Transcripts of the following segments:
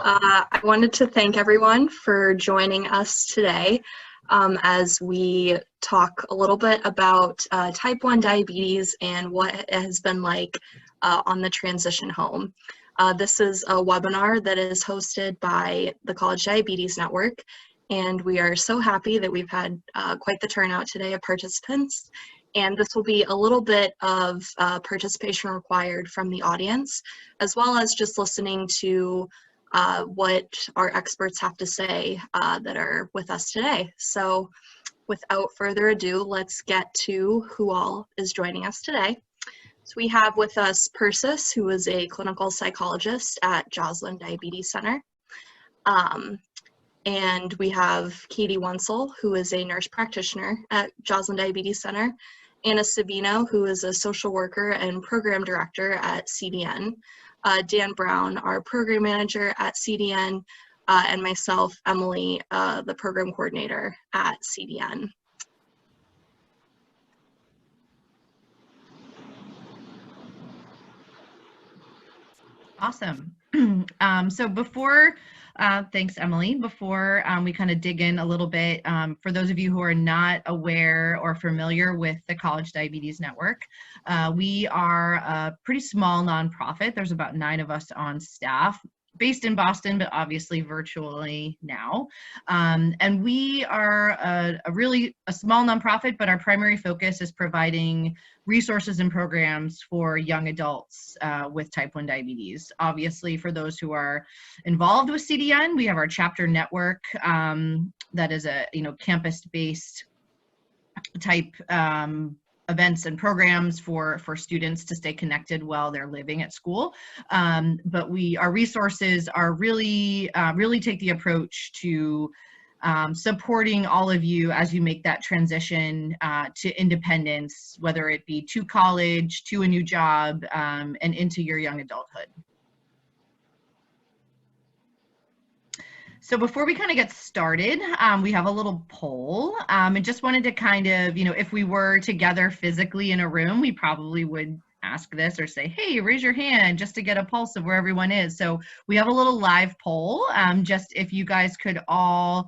I wanted to thank everyone for joining us today as we talk a little bit about type 1 diabetes and what it has been like on the transition home. This is a webinar that is hosted by the College Diabetes Network, and we are so happy that we've had quite the turnout today of participants. And this will be a little bit of participation required from the audience, as well as just listening to what our experts have to say that are with us today. So without further ado, let's get to who all is joining us today. So we have with us Persis, who is a clinical psychologist at Joslin Diabetes Center. And we have Katie Wenzel, who is a nurse practitioner at Joslin Diabetes Center. Anna Savino, who is a social worker and program director at CDN. Dan Brown, our program manager at CDN, and myself, Emily, the program coordinator at CDN. Awesome. So before, thanks, Emily. Before we kind of dig in a little bit, for those of you who are not aware or familiar with the College Diabetes Network, we are a pretty small nonprofit. There's about 9 of us on staff, based in Boston, but obviously virtually now. And we are a small nonprofit, but our primary focus is providing resources and programs for young adults with type 1 diabetes. Obviously, for those who are involved with CDN, we have our chapter network that is a campus-based type events and programs for students to stay connected while they're living at school. But our resources are really take the approach to supporting all of you as you make that transition to independence, whether it be to college, to a new job, and into your young adulthood. So before we kind of get started, we have a little poll, and just wanted to kind of, if we were together physically in a room, we probably would ask this or say, hey, raise your hand just to get a pulse of where everyone is. So we have a little live poll, just if you guys could all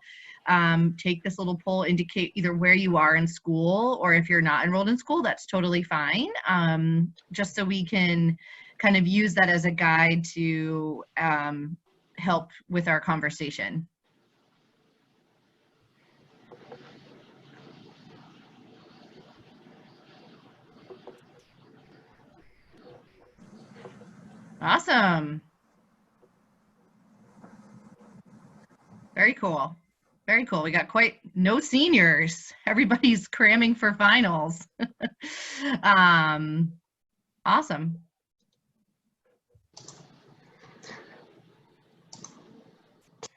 take this little poll, indicate either where you are in school, or if you're not enrolled in school, that's totally fine. Just so we can kind of use that as a guide to help with our conversation. Awesome. Very cool. Very cool. We got no seniors. Everybody's cramming for finals. Awesome.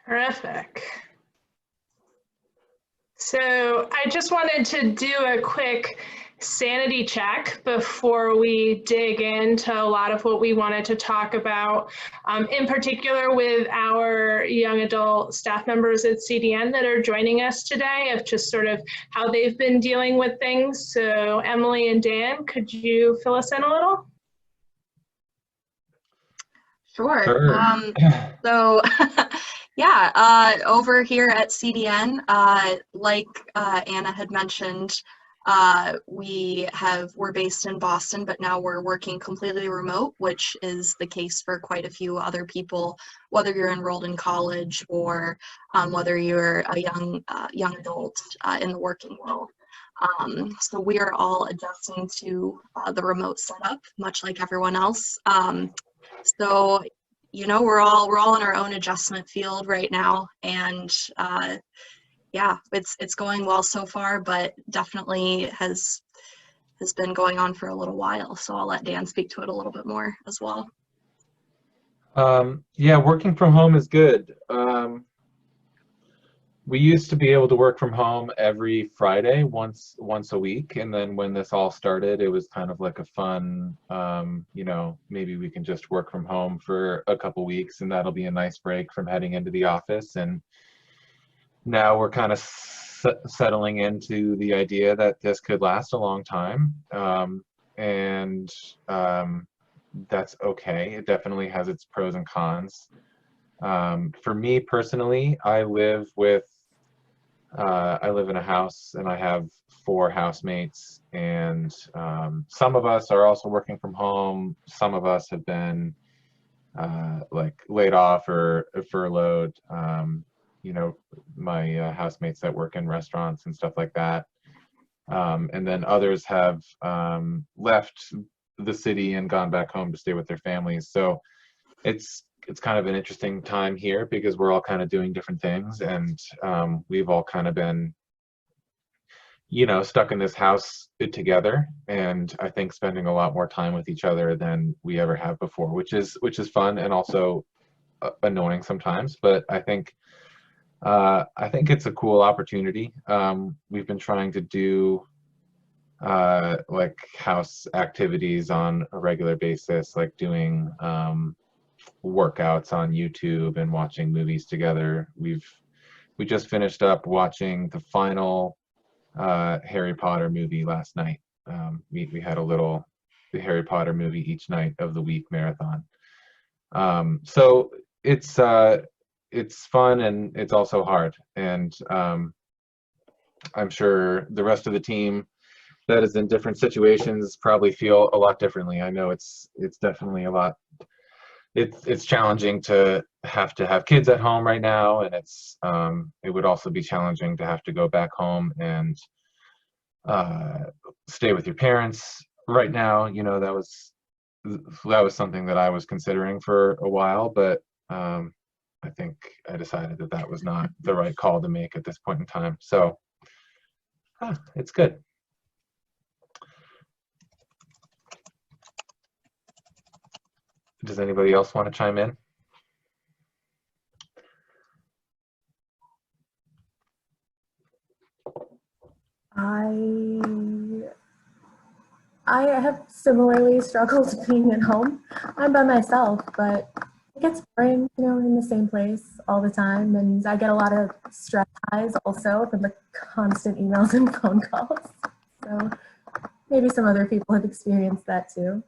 Terrific. So I just wanted to do a quick sanity check before we dig into a lot of what we wanted to talk about, in particular with our young adult staff members at CDN that are joining us today, of just sort of how they've been dealing with things. So Emily and Dan, could you fill us in a little? Sure. So yeah, over here at CDN, like Anna had mentioned, we're based in Boston, but now we're working completely remote, which is the case for quite a few other people, whether you're enrolled in college or whether you're a young adult in the working world. So we are all adjusting to the remote setup, much like everyone else. So we're all in our own adjustment field right now, and yeah, it's going well so far, but definitely has been going on for a little while. So I'll let Dan speak to it a little bit more as well. Yeah, working from home is good. We used to be able to work from home every Friday, once a week, and then when this all started, it was kind of like a fun, maybe we can just work from home for a couple weeks, and that'll be a nice break from heading into the office. And now we're kind of settling into the idea that this could last a long time, and that's okay. It definitely has its pros and cons. For me personally, I live in a house and I have 4 housemates, and some of us are also working from home. Some of us have been like laid off or furloughed. You know, my housemates that work in restaurants and stuff like that. And then others have left the city and gone back home to stay with their families. So it's kind of an interesting time here because we're all kind of doing different things, and we've all kind of been, you know, stuck in this house together, and I think spending a lot more time with each other than we ever have before, which is fun and also annoying sometimes. But I think it's a cool opportunity. We've been trying to do like house activities on a regular basis, like doing workouts on YouTube and watching movies together. We just finished up watching the final Harry Potter movie last night. We had a little Harry Potter movie each night of the week marathon. So it's fun and it's also hard. And I'm sure the rest of the team that is in different situations probably feel a lot differently. I know it's definitely a lot. It's challenging to have kids at home right now, and it would also be challenging to have to go back home and stay with your parents right now. You know, that was something that I was considering for a while, but I think I decided that was not the right call to make at this point in time. So it's good. Does anybody else want to chime in? I have similarly struggled being at home. I'm by myself, but it gets boring, you know, in the same place all the time, and I get a lot of stress highs also from the constant emails and phone calls. So maybe some other people have experienced that too.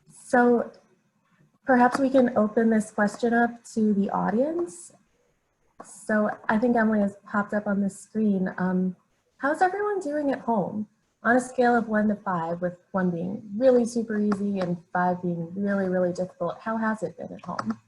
So perhaps we can open this question up to the audience. So I think Emily has popped up on the screen. How's everyone doing at home? On a scale of 1 to 5, with 1 being really super easy and 5 being really, really difficult, how has it been at home?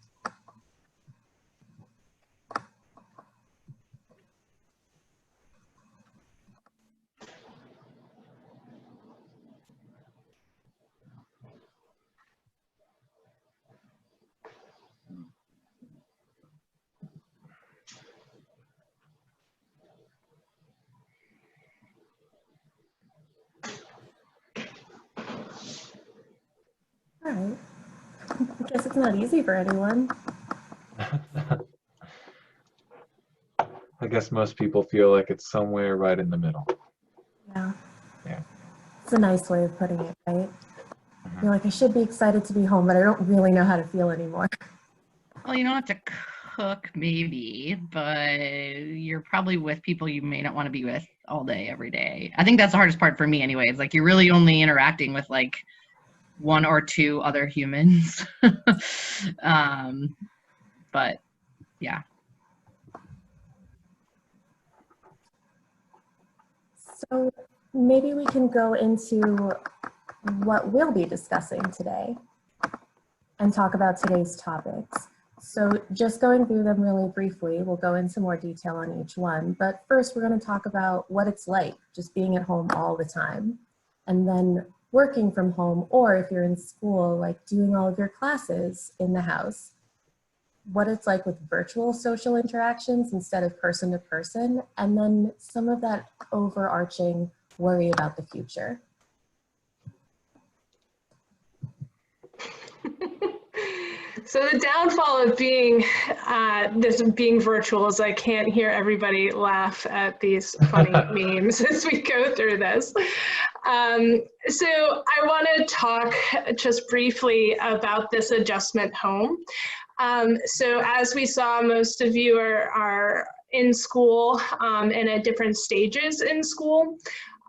All right. I guess it's not easy for anyone. I guess most people feel like it's somewhere right in the middle. Yeah. Yeah. It's a nice way of putting it, right? I feel like I should be excited to be home, but I don't really know how to feel anymore. Well, you don't have to cook maybe, but you're probably with people you may not want to be with all day, every day. I think that's the hardest part for me anyway. It's like you're really only interacting with like 1 or 2 other humans. But yeah. So maybe we can go into what we'll be discussing today and talk about today's topics. So just going through them really briefly, we'll go into more detail on each one. But first, we're going to talk about what it's like just being at home all the time, and then working from home, or if you're in school, like doing all of your classes in the house, what it's like with virtual social interactions instead of person to person, and then some of that overarching worry about the future. So the downfall of being being virtual is I can't hear everybody laugh at these funny memes as we go through this. So I want to talk just briefly about this adjustment home. So as we saw, most of you are in school and at different stages in school.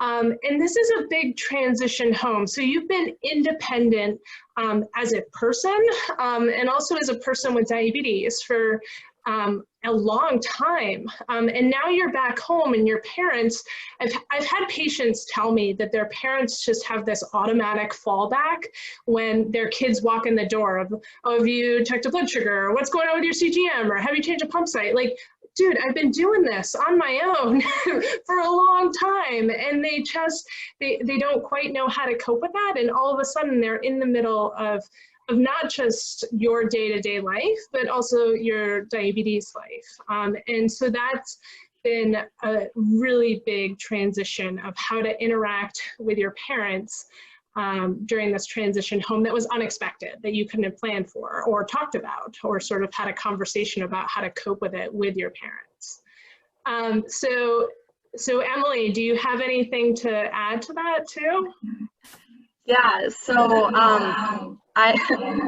And this is a big transition home. So you've been independent as a person and also as a person with diabetes for a long time. And now you're back home and your parents, I've had patients tell me that their parents just have this automatic fallback when their kids walk in the door of, oh, have you checked a blood sugar? Or what's going on with your CGM? Or have you changed a pump site? Like, dude, I've been doing this on my own for a long time. And they just, they don't quite know how to cope with that. And all of a sudden they're in the middle of not just your day-to-day life, but also your diabetes life. And so that's been a really big transition of how to interact with your parents during this transition home that was unexpected, that you couldn't have planned for or talked about or sort of had a conversation about how to cope with it with your parents. So Emily, do you have anything to add to that too? Yeah, so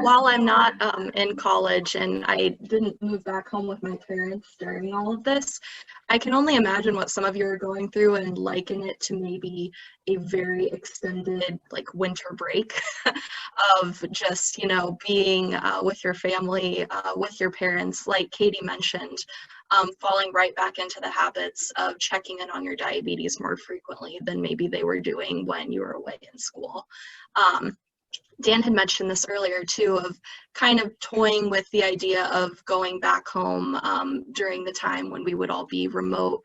while I'm not in college and I didn't move back home with my parents during all of this, I can only imagine what some of you are going through and liken it to maybe a very extended like winter break of just, you know, being with your family, with your parents, like Katie mentioned. Falling right back into the habits of checking in on your diabetes more frequently than maybe they were doing when you were away in school. Dan had mentioned this earlier too, of kind of toying with the idea of going back home during the time when we would all be remote,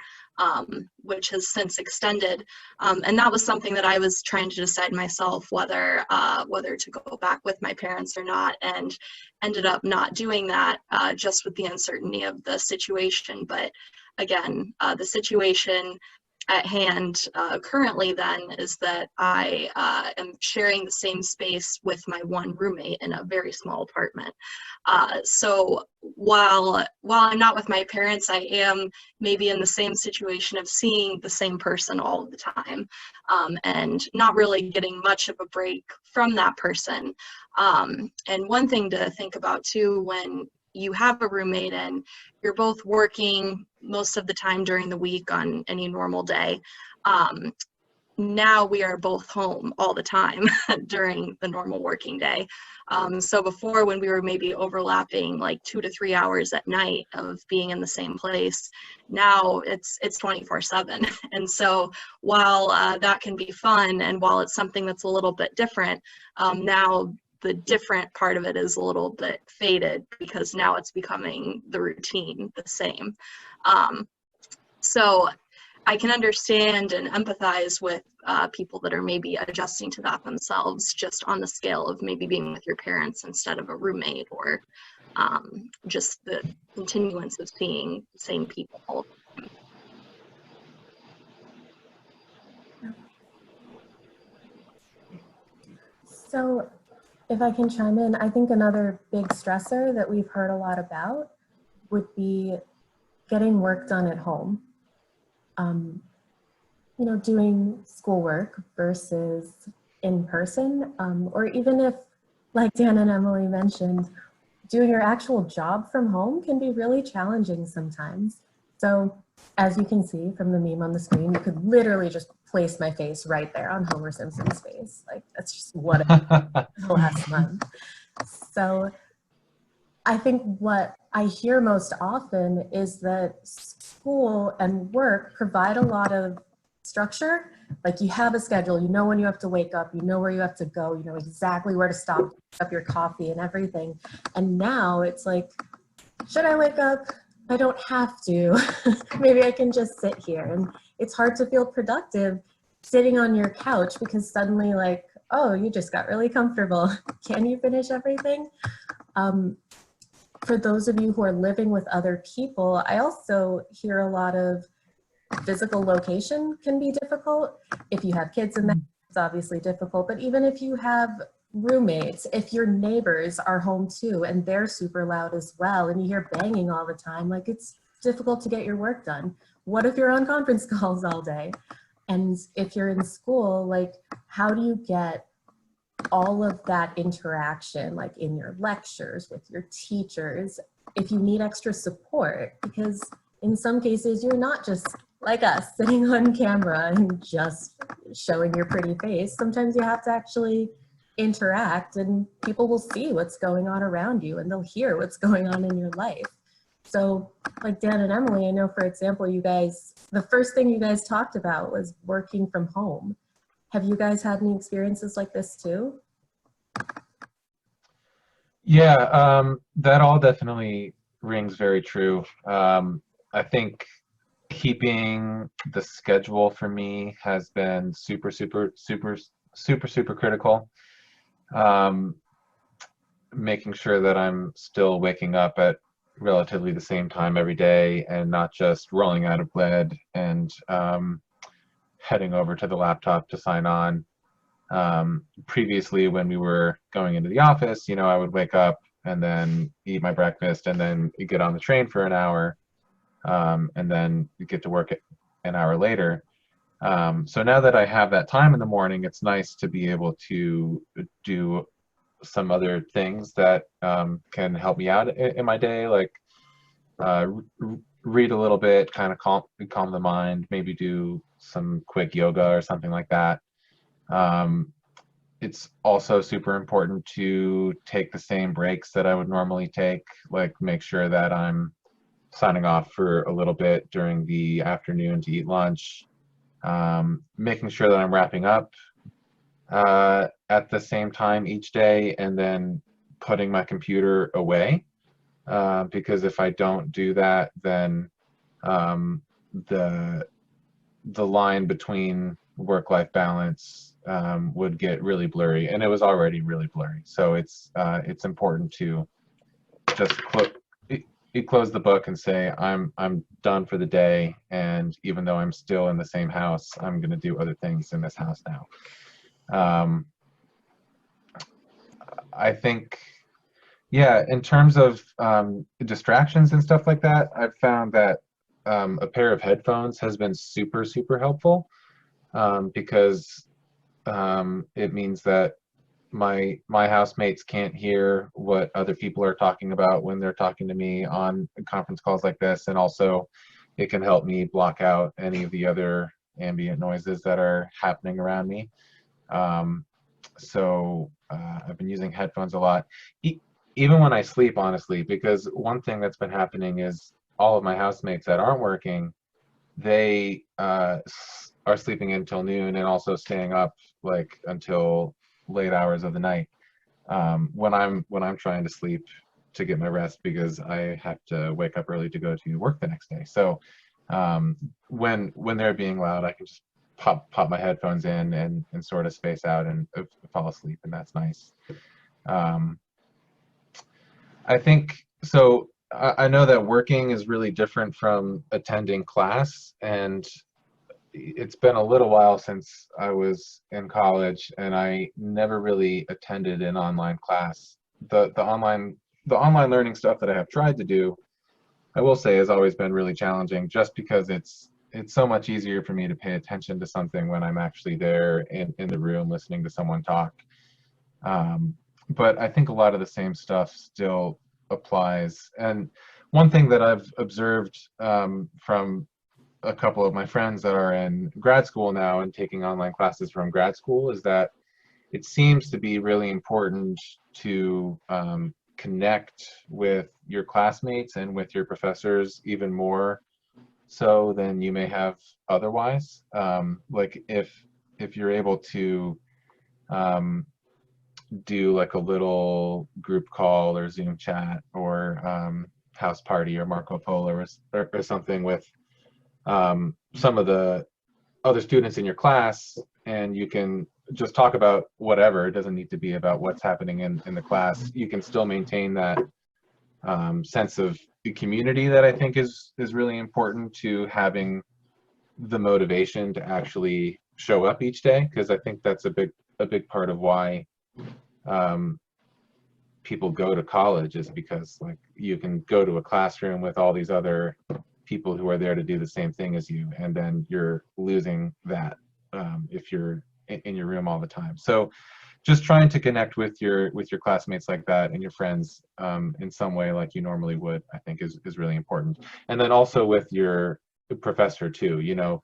which has since extended. And that was something that I was trying to decide myself whether to go back with my parents or not, and ended up not doing that just with the uncertainty of the situation. But again, the situation at hand currently then is that I am sharing the same space with my one roommate in a very small apartment. So while I'm not with my parents, I am maybe in the same situation of seeing the same person all of the time and not really getting much of a break from that person. And one thing to think about too, when you have a roommate and you're both working most of the time during the week on any normal day, now we are both home all the time during the normal working day. So before, when we were maybe overlapping like 2 to 3 hours at night of being in the same place, now it's 24/7. And so while that can be fun, and while it's something that's a little bit different, now the different part of it is a little bit faded because now it's becoming the routine, the same. So I can understand and empathize with people that are maybe adjusting to that themselves, just on the scale of maybe being with your parents instead of a roommate, or just the continuance of seeing the same people. So if I can chime in, I think another big stressor that we've heard a lot about would be getting work done at home. You know, doing schoolwork versus in person, or even if, like Dan and Emily mentioned, doing your actual job from home can be really challenging sometimes. So as you can see from the meme on the screen, you could literally just place my face right there on Homer Simpson's face. Like, that's just what it was last month. So I think what I hear most often is that school and work provide a lot of structure. Like, you have a schedule, you know when you have to wake up, you know where you have to go, you know exactly where to stop, pick up your coffee and everything. And now it's like, should I wake up? I don't have to. Maybe I can just sit here. And it's hard to feel productive sitting on your couch because suddenly, like, oh, you just got really comfortable. Can you finish everything? For those of you who are living with other people, I also hear a lot of physical location can be difficult. If you have kids in the house, it's obviously difficult, but even if you have roommates, if your neighbors are home too and they're super loud as well and you hear banging all the time, like, it's difficult to get your work done. What if you're on conference calls all day? And if you're in school, like, how do you get all of that interaction, like in your lectures with your teachers, if you need extra support? Because in some cases, you're not just like us, sitting on camera and just showing your pretty face. Sometimes you have to actually interact and people will see what's going on around you and they'll hear what's going on in your life. So like Dan and Emily, I know for example, you guys, the first thing you guys talked about was working from home. Have you guys had any experiences like this too? Yeah, that all definitely rings very true. I think keeping the schedule for me has been super critical. Making sure that I'm still waking up at relatively the same time every day and not just rolling out of bed and heading over to the laptop to sign on. Previously, when we were going into the office, you know, I would wake up and then eat my breakfast and then get on the train for an hour, and then get to work an hour later. So now that I have that time in the morning, it's nice to be able to do some other things that can help me out in my day, like read a little bit, kind of calm the mind, maybe do some quick yoga or something like that. It's also super important to take the same breaks that I would normally take, like make sure that I'm signing off for a little bit during the afternoon to eat lunch, making sure that I'm wrapping up at the same time each day, and then putting my computer away, because if I don't do that, then the line between work-life balance would get really blurry, and it was already really blurry. So it's important to just close the book and say I'm done for the day, and even though I'm still in the same house, I'm going to do other things in this house now. I think, yeah, in terms of distractions and stuff like that, I've found that a pair of headphones has been super helpful, because it means that my housemates can't hear what other people are talking about when they're talking to me on conference calls like this, and also it can help me block out any of the other ambient noises that are happening around me. So I've been using headphones a lot, even when I sleep, honestly, because one thing that's been happening is all of my housemates that aren't working, they are sleeping until noon and also staying up like until late hours of the night, when I'm trying to sleep to get my rest, because I have to wake up early to go to work the next day. So when they're being loud, I can just pop my headphones in and sort of space out and fall asleep, and that's nice. I think so. I know that working is really different from attending class, and it's been a little while since I was in college, and I never really attended an online class. The online learning stuff that I have tried to do, I will say, has always been really challenging, just because it's so much easier for me to pay attention to something when I'm actually there in the room listening to someone talk. But I think a lot of the same stuff still applies. And one thing that I've observed from a couple of my friends that are in grad school now and taking online classes from grad school is that it seems to be really important to connect with your classmates and with your professors even more so than you may have otherwise. Like if you're able to do like a little group call or Zoom chat or house party or Marco Polo or something with some of the other students in your class, and you can just talk about whatever. It doesn't need to be about what's happening in the class. You can still maintain that sense of community that I think is really important to having the motivation to actually show up each day, because I think that's a big part of why people go to college, is because like you can go to a classroom with all these other people who are there to do the same thing as you, and then you're losing that if you're in your room all the time. So just trying to connect with your classmates like that and your friends in some way like you normally would, I think is really important. And then also with your professor too, you know.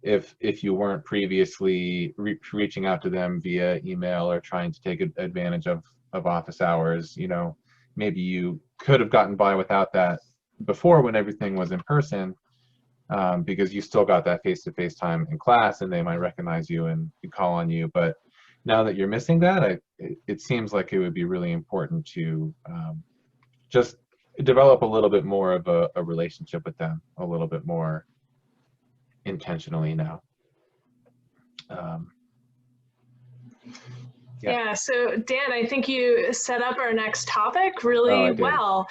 If you weren't previously reaching out to them via email or trying to take advantage of office hours, you know, maybe you could have gotten by without that before when everything was in person, because you still got that face-to-face time in class and they might recognize you and call on you. But now that you're missing that, it seems like it would be really important to just develop a little bit more of a relationship with them, a little bit more intentionally now. Yeah, so Dan, I think you set up our next topic really well.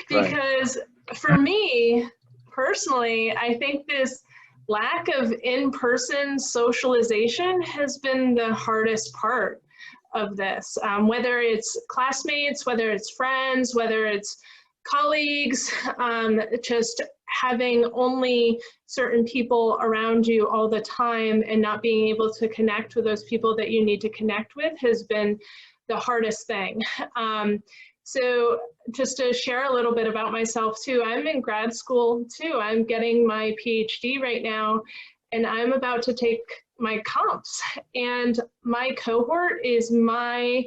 Because for me, personally, I think this lack of in-person socialization has been the hardest part of this. Whether it's classmates, whether it's friends, whether it's colleagues, just having only certain people around you all the time and not being able to connect with those people that you need to connect with has been the hardest thing. So just to share a little bit about myself too, I'm in grad school too. I'm getting my PhD right now, and I'm about to take my comps, and my cohort is my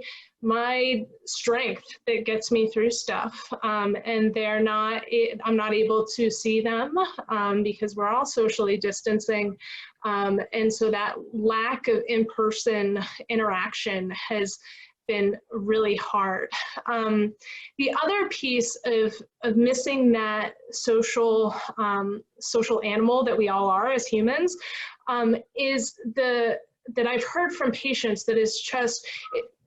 strength that gets me through stuff, and I'm not able to see them because we're all socially distancing, and so that lack of in-person interaction has been really hard. The other piece of missing that social animal that we all are as humans is that I've heard from patients that is just,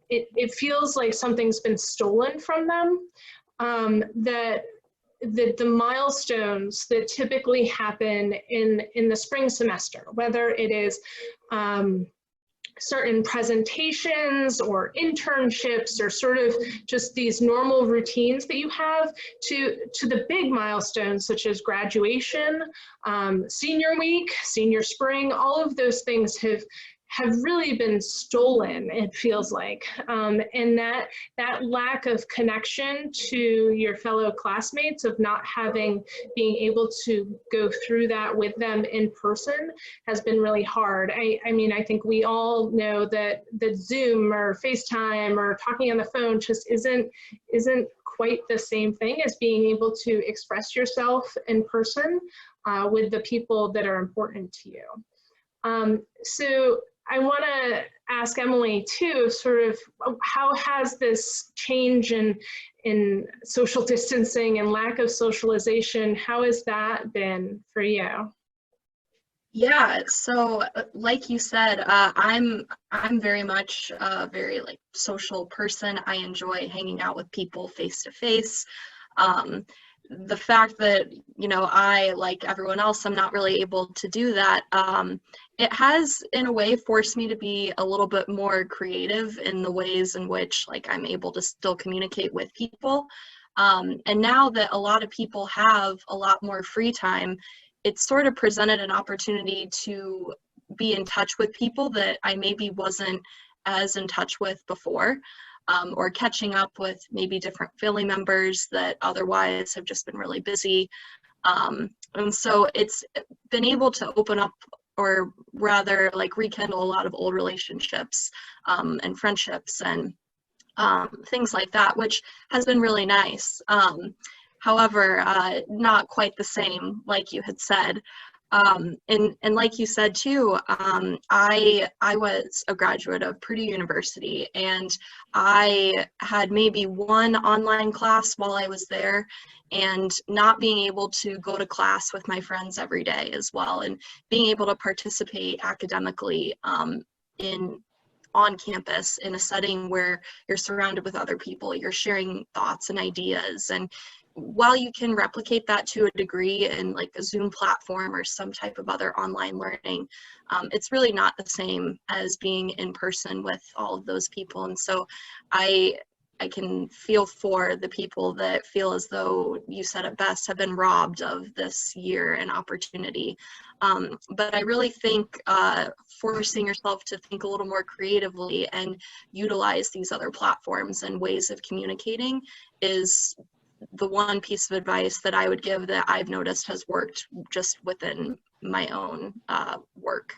it feels like something's been stolen from them, that the milestones that typically happen in the spring semester, whether it is certain presentations or internships or sort of just these normal routines that you have, to the big milestones such as graduation, senior week, senior spring, all of those things have really been stolen, it feels like. And that lack of connection to your fellow classmates, of not being able to go through that with them in person, has been really hard. I mean, I think we all know that Zoom or FaceTime or talking on the phone just isn't quite the same thing as being able to express yourself in person with the people that are important to you. So I want to ask Emily too, sort of how has this change in social distancing and lack of socialization, how has that been for you? Yeah, so like you said, I'm very much a very like social person. I enjoy hanging out with people face to face. The fact that, you know, I, like everyone else, I'm not really able to do that, it has in a way forced me to be a little bit more creative in the ways in which like I'm able to still communicate with people. And now that a lot of people have a lot more free time, it's sort of presented an opportunity to be in touch with people that I maybe wasn't as in touch with before. Or catching up with maybe different family members that otherwise have just been really busy. And so it's been able to open up, or rather like rekindle a lot of old relationships and friendships and things like that, which has been really nice. However, not quite the same, like you had said. And like you said too, I was a graduate of Purdue University, and I had maybe one online class while I was there, and not being able to go to class with my friends every day as well, and being able to participate academically on campus in a setting where you're surrounded with other people, you're sharing thoughts and ideas. And while you can replicate that to a degree in like a Zoom platform or some type of other online learning, it's really not the same as being in person with all of those people. And so I can feel for the people that feel as though, you said it best, have been robbed of this year and opportunity. But I really think forcing yourself to think a little more creatively and utilize these other platforms and ways of communicating is the one piece of advice that I would give that I've noticed has worked just within my own work.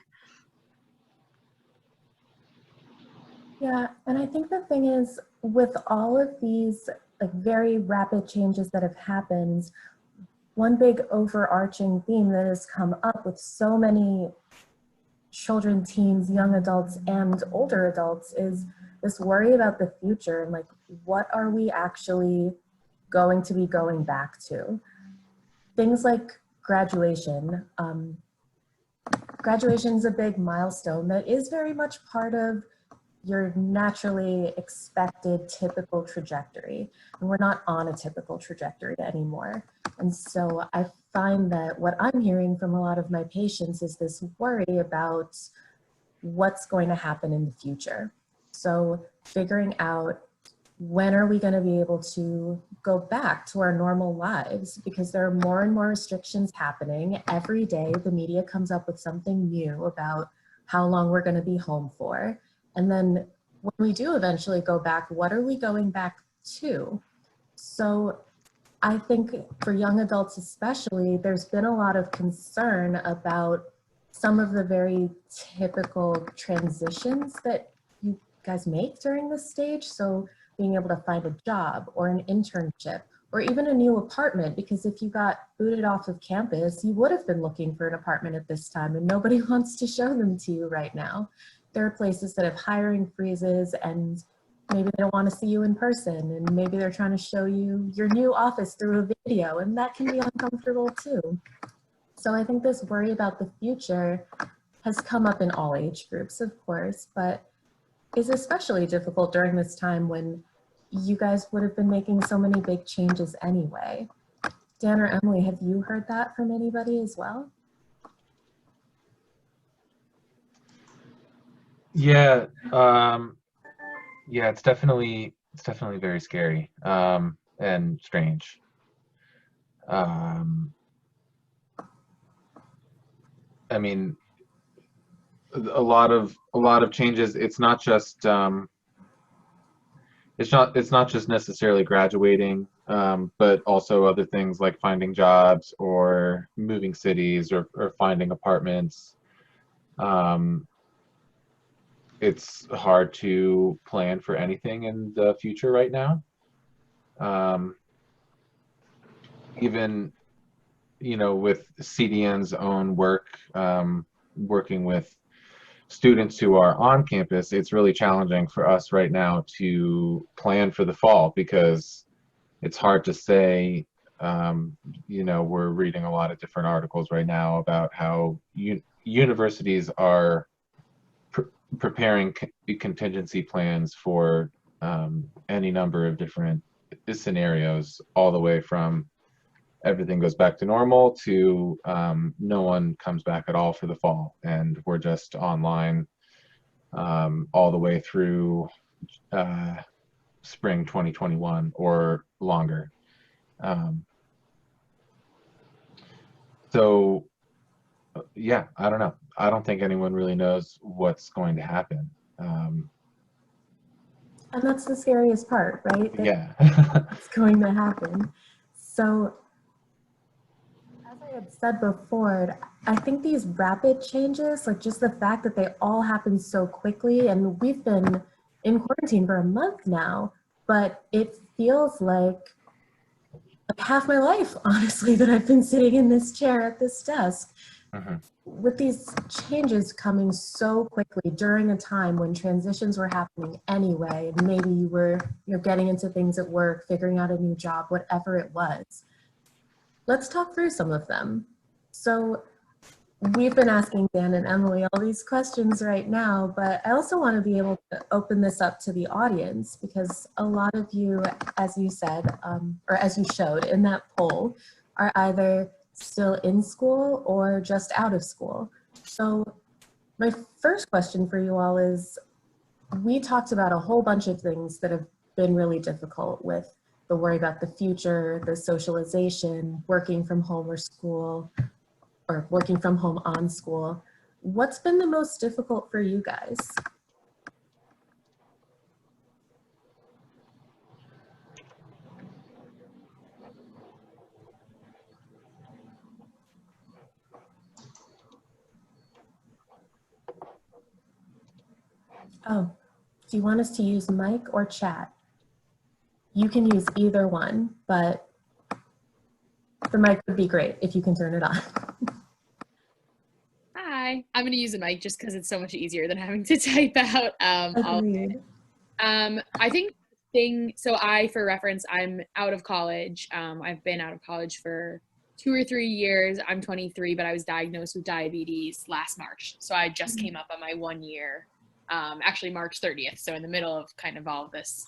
Yeah, and I think the thing is, with all of these like very rapid changes that have happened, one big overarching theme that has come up with so many children, teens, young adults, and older adults is this worry about the future and like, what are we actually going to be going back to? Things like graduation. Graduation is a big milestone that is very much part of your naturally expected typical trajectory. And we're not on a typical trajectory anymore. And so I find that what I'm hearing from a lot of my patients is this worry about what's going to happen in the future. So figuring out, when are we going to be able to go back to our normal lives? Because there are more and more restrictions happening. Every day, the media comes up with something new about how long we're going to be home for. And then when we do eventually go back, what are we going back to? So I think for young adults especially, there's been a lot of concern about some of the very typical transitions that you guys make during this stage. So being able to find a job or an internship or even a new apartment, because if you got booted off of campus, you would have been looking for an apartment at this time and nobody wants to show them to you right now. There are places that have hiring freezes and maybe they don't want to see you in person and maybe they're trying to show you your new office through a video, and that can be uncomfortable too. So I think this worry about the future has come up in all age groups, of course, but is especially difficult during this time when you guys would have been making so many big changes anyway. Dan or Emily, have you heard that from anybody as well? Yeah, yeah, it's definitely very scary and strange. I mean, a lot of changes. It's not just it's not just necessarily graduating, but also other things like finding jobs or moving cities or finding apartments. It's hard to plan for anything in the future right now. Even, you know, with CDN's own work, working with students who are on campus, it's really challenging for us right now to plan for the fall because it's hard to say. You know, we're reading a lot of different articles right now about how universities are preparing contingency plans for any number of different scenarios, all the way from everything goes back to normal to no one comes back at all for the fall, and we're just online all the way through spring 2021 or longer. So yeah, I don't know. I don't think anyone really knows what's going to happen. And that's the scariest part, right? Yeah. It's going to happen. So as I had said before, I think these rapid changes, like just the fact that they all happen so quickly, and we've been in quarantine for a month now, but it feels like half my life, honestly, that I've been sitting in this chair at this desk. With these changes coming so quickly during a time when transitions were happening anyway, and maybe you were getting into things at work, figuring out a new job, whatever it was. Let's talk through some of them. So we've been asking Dan and Emily all these questions right now, but I also want to be able to open this up to the audience because a lot of you, as you said, or as you showed in that poll, are either still in school or just out of school. So my first question for you all is, we talked about a whole bunch of things that have been really difficult, with the worry about the future, the socialization, working from home or school, or working from home on school. What's been the most difficult for you guys? Oh, do you want us to use mic or chat? You can use either one, but the mic would be great if you can turn it on. Hi, I'm going to use a mic just because it's so much easier than having to type out. Agreed. I think for reference, I'm out of college. I've been out of college for 2 or 3 years. I'm 23, but I was diagnosed with diabetes last March. So I just came up on my 1 year, actually March 30th. So in the middle of kind of all this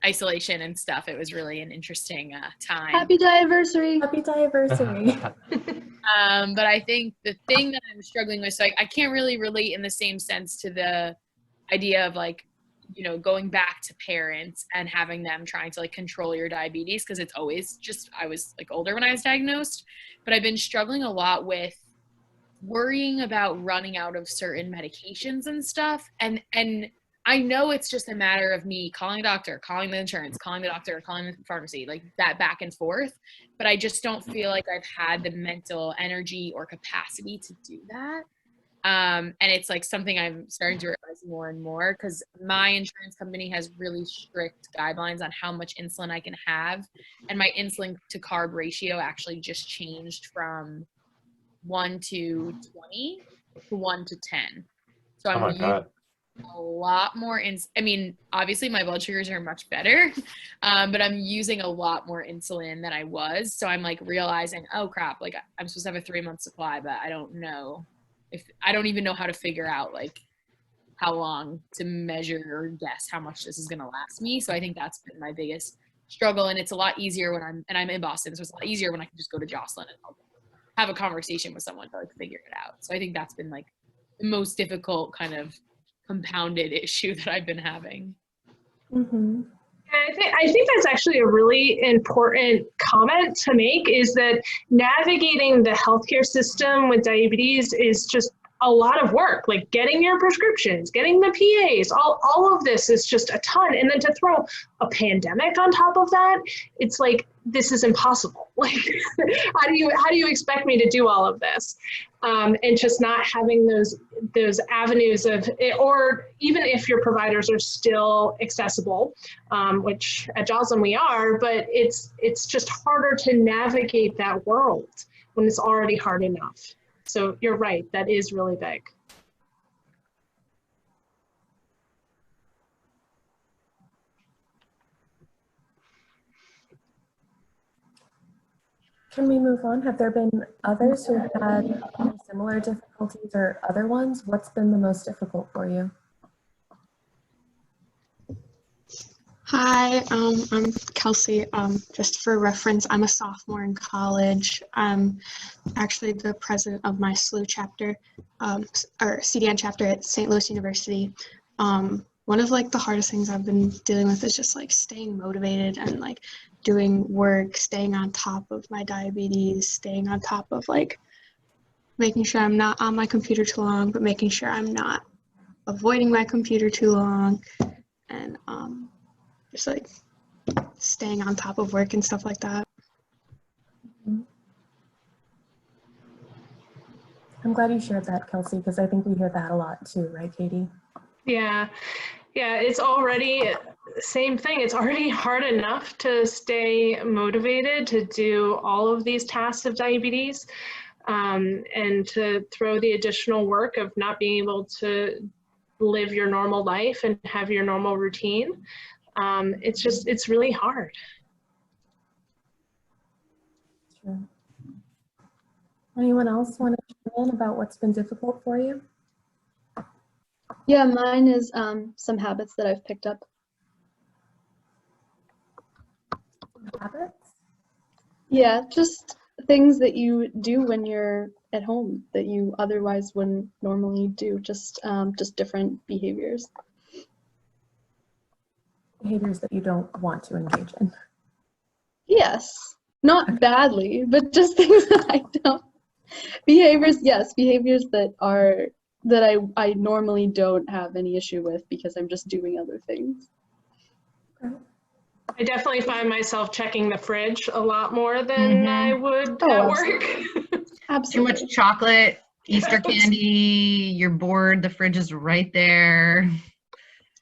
isolation and stuff, it was really an interesting time. Happy Diversity! Happy Diversity. But I think the thing that I'm struggling with, so I can't really relate in the same sense to the idea of like, you know, going back to parents and having them trying to like control your diabetes, because it's always just, I was like older when I was diagnosed, but I've been struggling a lot with worrying about running out of certain medications and stuff. And I know it's just a matter of me calling a doctor, calling the insurance, calling the doctor, calling the pharmacy, like that back and forth. But I just don't feel like I've had the mental energy or capacity to do that. And it's like something I'm starting to realize more and more, because my insurance company has really strict guidelines on how much insulin I can have. And my insulin to carb ratio actually just changed from 1 to 20 to 1 to 10. So I'm using a lot more I mean, obviously my blood sugars are much better, but I'm using a lot more insulin than I was. So I'm like realizing, oh crap, like I'm supposed to have a 3-month supply, but I don't know. I don't even know how to figure out like how long to measure or guess how much this is going to last me. So I think that's been my biggest struggle. And it's a lot easier when I'm in Boston. So it's a lot easier when I can just go to Jocelyn and I'll have a conversation with someone to like figure it out. So I think that's been like the most difficult kind of compounded issue that I've been having. Mm-hmm. I think that's actually a really important comment to make, is that navigating the healthcare system with diabetes is just a lot of work, like getting your prescriptions, getting the PAs, all of this is just a ton. And then to throw a pandemic on top of that, it's like, this is impossible. Like, how do you expect me to do all of this? And just not having those avenues of it, or even if your providers are still accessible, which at Joslin we are, but it's just harder to navigate that world when it's already hard enough. So you're right, that is really big. Can we move on? Have there been others who have had similar difficulties or other ones? What's been the most difficult for you? Hi, I'm Kelsey. Just for reference, I'm a sophomore in college. I'm actually the president of my SLU chapter, or CDN chapter at St. Louis University. One of like the hardest things I've been dealing with is just like staying motivated and like doing work, staying on top of my diabetes, staying on top of like making sure I'm not on my computer too long, but making sure I'm not avoiding my computer too long, and just like staying on top of work and stuff like that. I'm glad you shared that, Kelsey, because I think we hear that a lot too, right, Katie? Yeah, it's already, same thing. It's already hard enough to stay motivated to do all of these tasks of diabetes, and to throw the additional work of not being able to live your normal life and have your normal routine. It's really hard. True. Anyone else want to chime in about what's been difficult for you? Yeah, mine is some habits that I've picked up. Habits? Yeah, just things that you do when you're at home that you otherwise wouldn't normally do, just different behaviors. Behaviors that you don't want to engage in. Yes, not badly, but just things that I don't. Behaviors, yes, behaviors that I normally don't have any issue with because I'm just doing other things. I definitely find myself checking the fridge a lot more than I would at work. Absolutely. Too much chocolate, Easter candy, you're bored, the fridge is right there.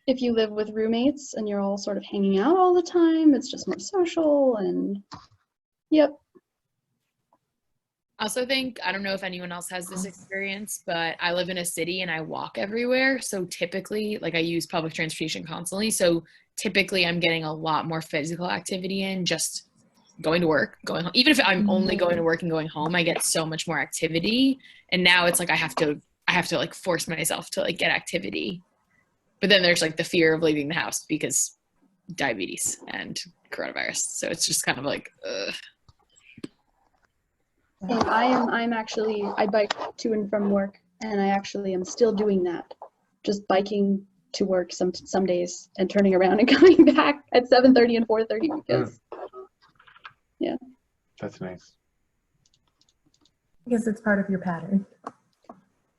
if you live with roommates and you're all sort of hanging out all the time, it's just more social and yep. I also think, I don't know if anyone else has this experience, but I live in a city and I walk everywhere. So typically, like I use public transportation constantly. So typically I'm getting a lot more physical activity in just going to work, going home. Even if I'm only going to work and going home, I get so much more activity. And now it's like I have to like force myself to like get activity. But then there's like the fear of leaving the house because diabetes and coronavirus. So it's just kind of like, ugh. And I bike to and from work, and I actually am still doing that. Just biking to work some days and turning around and coming back at 7:30 and 4:30 because, yeah. That's nice. I guess it's part of your pattern.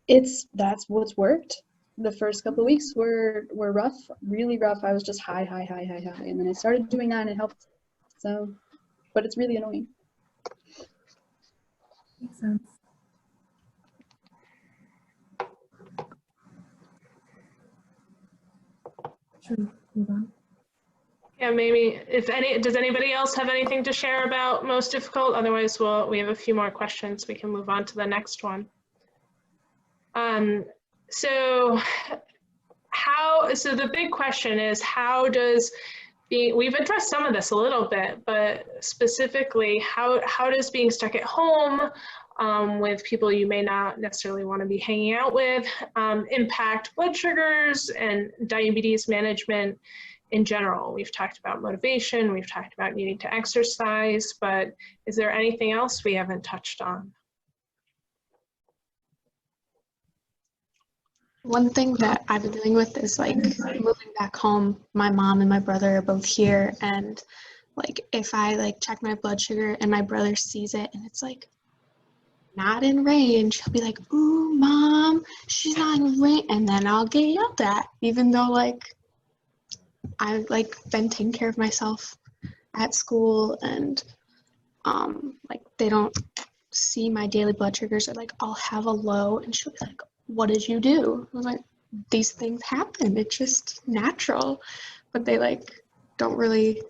That's what's worked. The first couple of weeks were rough, really rough. I was just high, and then I started doing that and it helped. So, but it's really annoying. Makes sense. Should we move on? Yeah, maybe does anybody else have anything to share about most difficult? Otherwise, we have a few more questions. We can move on to the next one. So the big question is, we've addressed some of this a little bit, but specifically, how does being stuck at home with people you may not necessarily want to be hanging out with impact blood sugars and diabetes management in general? We've talked about motivation, we've talked about needing to exercise, but is there anything else we haven't touched on? One thing that I've been dealing with is like moving back home. My mom and my brother are both here, and like if I like check my blood sugar and my brother sees it and it's like not in range, he'll be like, "Ooh, mom, she's not in range," and then I'll get yelled at, even though like I've like been taking care of myself at school, and like they don't see my daily blood sugars, or like I'll have a low and she'll be like, "What did you do?" I was like, "These things happen, it's just natural." But they like don't really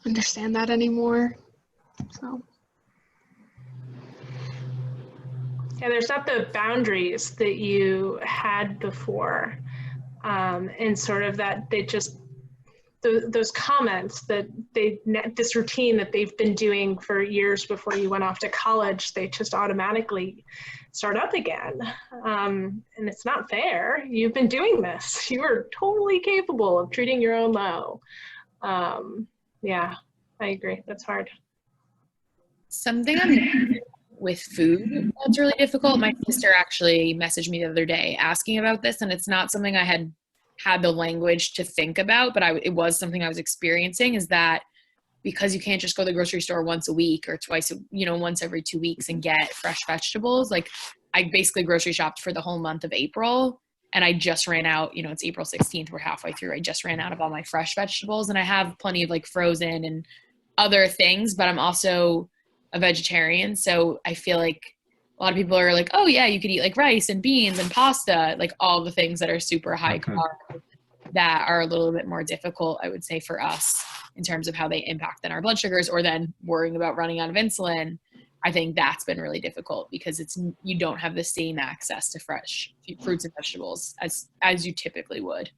understand that anymore. So Yeah, there's not the boundaries that you had before, and sort of that they just those comments that this routine that they've been doing for years before you went off to college, they just automatically start up again, and it's not fair. You've been doing this. You are totally capable of treating your own low. Yeah, I agree. That's hard. Something with food that's really difficult. My sister actually messaged me the other day asking about this, and it's not something I had the language to think about, but it was something I was experiencing, is that because you can't just go to the grocery store once a week or once every 2 weeks and get fresh vegetables. Like I basically grocery shopped for the whole month of April, and I just ran out, it's April 16th, we're halfway through. I just ran out of all my fresh vegetables, and I have plenty of like frozen and other things, but I'm also a vegetarian. So I feel like a lot of people are like, "Oh yeah, you could eat like rice and beans and pasta," like all the things that are super high carb that are a little bit more difficult, I would say, for us in terms of how they impact then our blood sugars, or then worrying about running out of insulin. I think that's been really difficult because you don't have the same access to fresh fruits and vegetables as you typically would.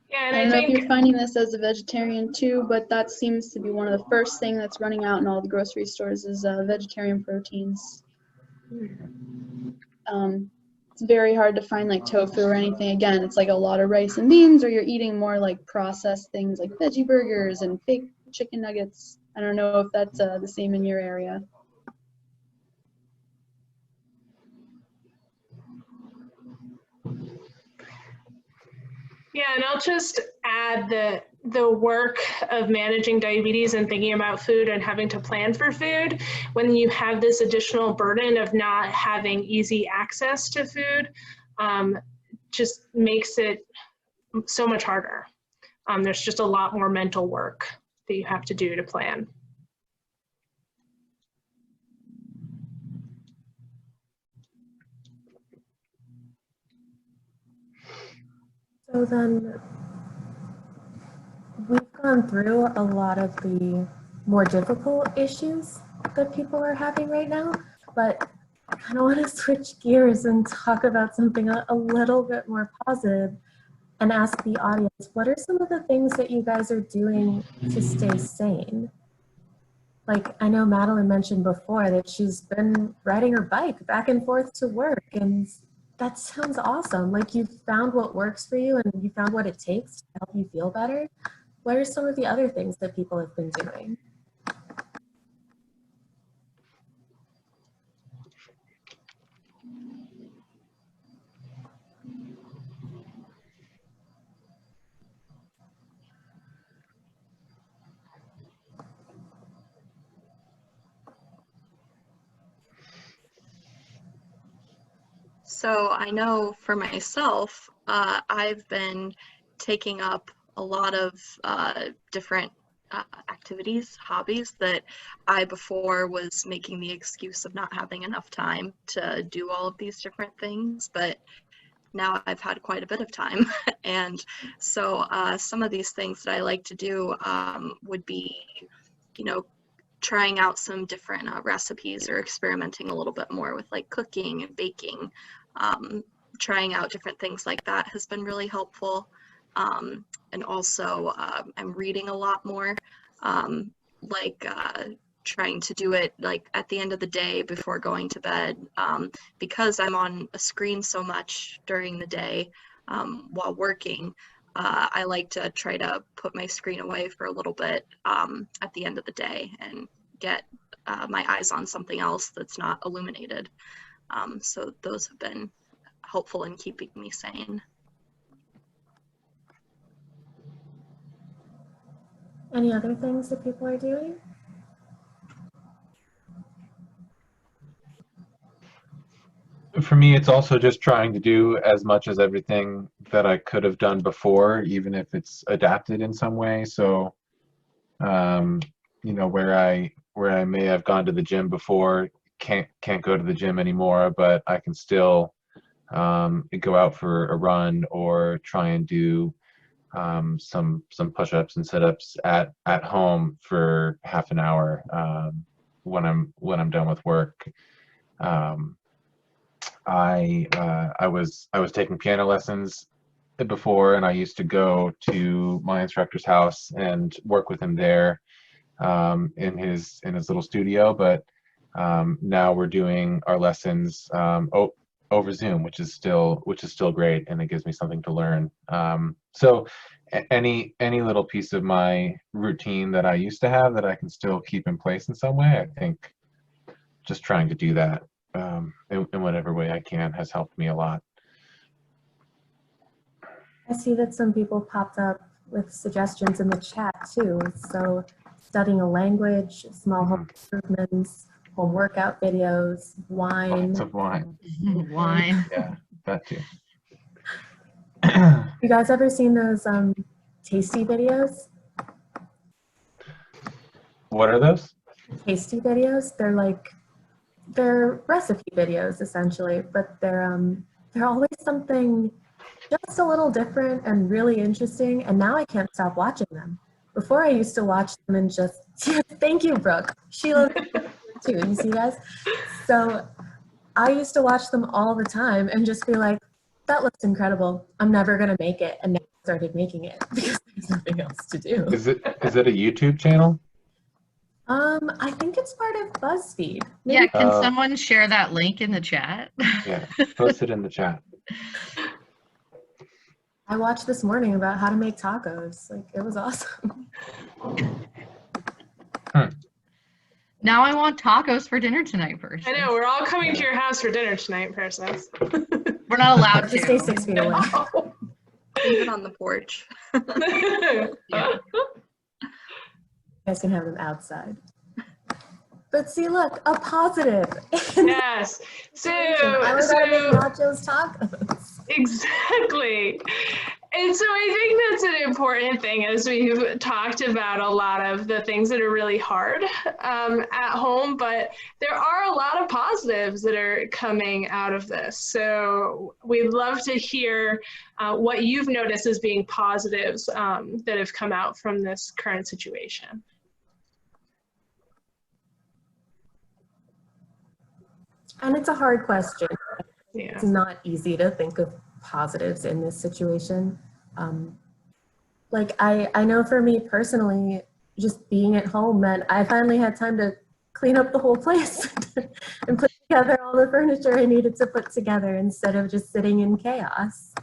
Yeah, and I don't know if you're finding this as a vegetarian too, but that seems to be one of the first things that's running out in all the grocery stores is vegetarian proteins. It's very hard to find like tofu or anything. Again, it's like a lot of rice and beans, or you're eating more like processed things like veggie burgers and fake chicken nuggets. I don't know if that's the same in your area. Yeah, and I'll just add that the work of managing diabetes and thinking about food and having to plan for food, when you have this additional burden of not having easy access to food, just makes it so much harder. There's just a lot more mental work that you have to do to plan. So then we've gone through a lot of the more difficult issues that people are having right now, but I kind of want to switch gears and talk about something a little bit more positive and ask the audience, what are some of the things that you guys are doing to stay sane? Like, I know Madeline mentioned before that she's been riding her bike back and forth to work, and that sounds awesome. Like, you've found what works for you and you found what it takes to help you feel better. What are some of the other things that people have been doing? So I know for myself, I've been taking up a lot of different activities, hobbies that I before was making the excuse of not having enough time to do all of these different things, but now I've had quite a bit of time. And so some of these things that I like to do would be, you know, trying out some different recipes or experimenting a little bit more with like cooking and baking. Trying out different things like that has been really helpful. And also I'm reading a lot more, trying to do it like at the end of the day before going to bed, because I'm on a screen so much during the day while working. I like to try to put my screen away for a little bit at the end of the day and get my eyes on something else that's not illuminated. So those have been helpful in keeping me sane. Any other things that people are doing? For me, it's also just trying to do as much as everything that I could have done before, even if it's adapted in some way. So, you know, where I may have gone to the gym before, can't go to the gym anymore, but I can still go out for a run or try and do some push-ups and sit-ups at home for half an hour when I'm done with work. I was taking piano lessons before, and I used to go to my instructor's house and work with him there in his little studio. But now we're doing our lessons over Zoom, which is still great, and it gives me something to learn. So any little piece of my routine that I used to have that I can still keep in place in some way, I think just trying to do that in whatever way I can has helped me a lot. I see that some people popped up with suggestions in the chat too. So studying a language, small home improvements, home workout videos, wine. Lots of wine. Wine. Yeah, that too. You guys ever seen those tasty videos? What are those? Tasty videos? They're recipe videos essentially, but they're always something just a little different and really interesting. And now I can't stop watching them. Before I used to watch them and just thank you, Brooke. Sheila too. You see, guys? So I used to watch them all the time and just be like, that looks incredible. I'm never gonna make it. And now I started making it because there's nothing else to do. Is it a YouTube channel? I think it's part of BuzzFeed. Maybe. Yeah, can someone share that link in the chat? Yeah, post it in the chat. I watched this morning about how to make tacos. Like, it was awesome. Now I want tacos for dinner tonight, Persis. I know, we're all coming to your house for dinner tonight, Persis. We're not allowed to. Stay 6 feet away. No. Even on the porch. Yeah. You guys can have them outside. But see, look, a positive. Yes. So nachos tacos. Exactly. And so I think that's an important thing, as we've talked about a lot of the things that are really hard at home, but there are a lot of positives that are coming out of this. So we'd love to hear what you've noticed as being positives that have come out from this current situation. And it's a hard question. Yeah. It's not easy to think of positives in this situation. Like I know for me personally, just being at home meant I finally had time to clean up the whole place and put together all the furniture I needed to put together instead of just sitting in chaos.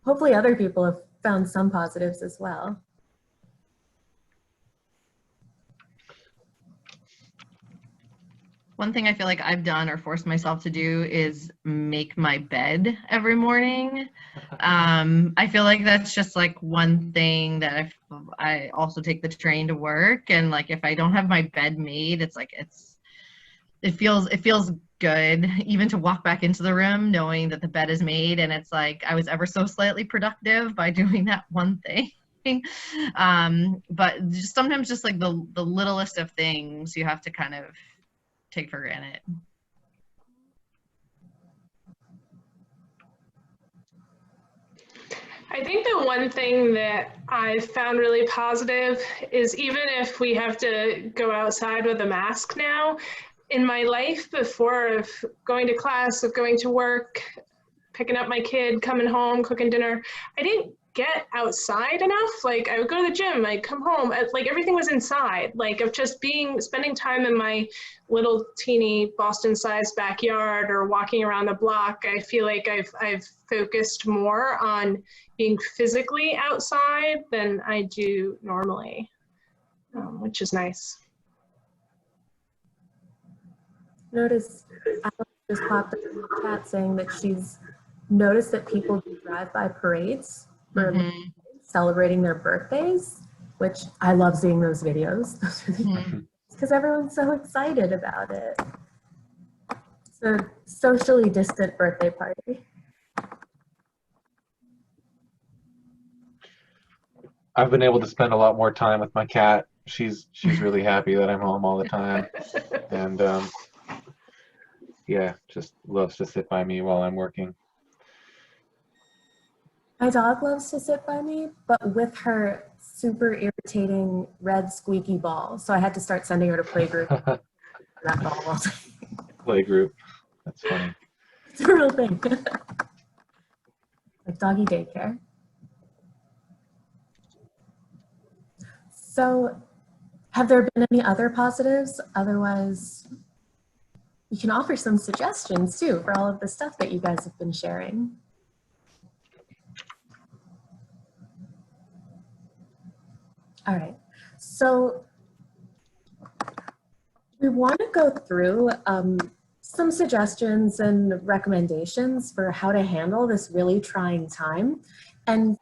Hopefully other people have found some positives as well. One thing I feel like I've done or forced myself to do is make my bed every morning. I feel like that's just like one thing that I also take the train to work, and like if I don't have my bed made, it's like it feels good even to walk back into the room knowing that the bed is made, and it's like I was ever so slightly productive by doing that one thing. But just sometimes just like the littlest of things you have to kind of take for granted. I think the one thing that I found really positive is even if we have to go outside with a mask now, in my life before of going to class, of going to work, picking up my kid, coming home, cooking dinner, I didn't get outside enough. Like I would go to the gym, I'd come home, like everything was inside, like of just spending time in my little teeny Boston-sized backyard or walking around the block. I feel like I've focused more on being physically outside than I do normally, which is nice. Notice Alex just popped up in the chat saying that she's noticed that people do drive-by parades for celebrating their birthdays, which I love seeing those videos. Because everyone's so excited about it. It's a socially distant birthday party. I've been able to spend a lot more time with my cat. She's really happy that I'm home all the time, and yeah, just loves to sit by me while I'm working. My dog loves to sit by me, but with her super irritating red squeaky ball. So I had to start sending her to playgroup. That ball. Playgroup. That's funny. It's a real thing. Like doggy daycare. So have there been any other positives? Otherwise, you can offer some suggestions too for all of the stuff that you guys have been sharing. All right, so we want to go through some suggestions and recommendations for how to handle this really trying time. And